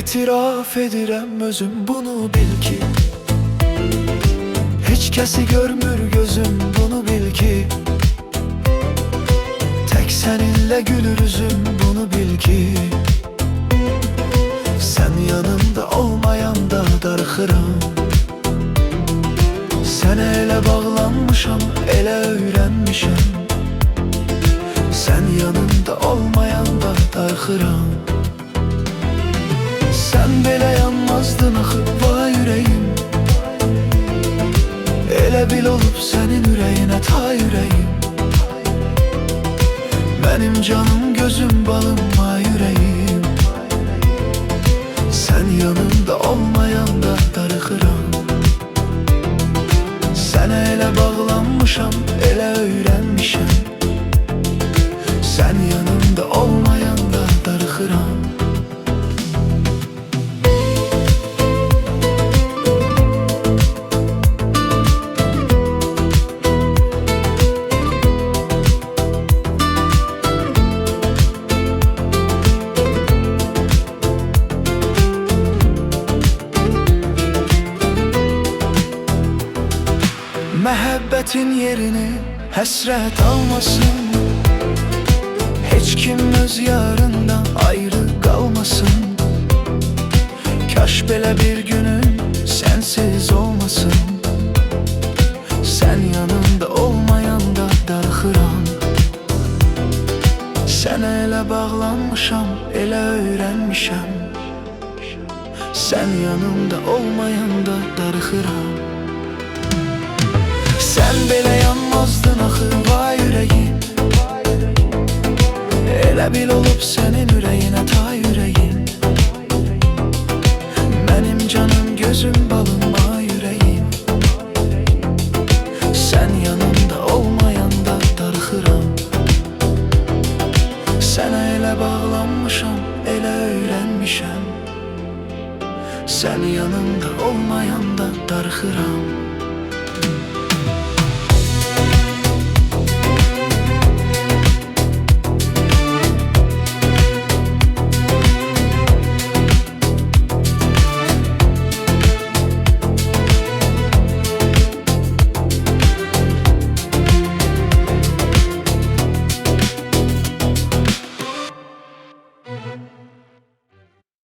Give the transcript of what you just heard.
Etiraf edirəm özüm, bunu bil ki Heç kəsi görmür gözüm, bunu bil ki Tək səninlə gülür üzüm, bunu bil ki Sən yanımda olmayanda darıxıram Sənə elə bağlanmışam, elə öyrənmişəm Sən yanımda olmayanda darıxıram Sən belə yanmazdın axı, vay ürəyim Elə bil olub sənin ürəyinə ta ürəyim Mənim canım, gözüm, balım, vay ürəyim Sən yanımda olmayanda darıxıram Sənə elə bağlanmışam, elə öyrənmişəm Sən yanımda olmayanda darıxıram Məhəbbətin yerini həsrət almasın Heç kim öz yarından ayrı qalmasın Kaş belə bir günün sənsiz olmasın Sən yanımda olmayanda darıxıram Sənə elə bağlanmışam, elə öyrənmişəm Sən yanımda olmayanda darıxıram Sən belə yanmazdın axı, vay ürəyim Elə bil olub sənin ürəyinə ta ürəyim Mənim canım, gözüm, balım, ay ürəyim Sən yanımda olmayanda darıxıram Sənə elə bağlanmışam, elə öyrənmişəm Sən yanımda olmayanda darıxıram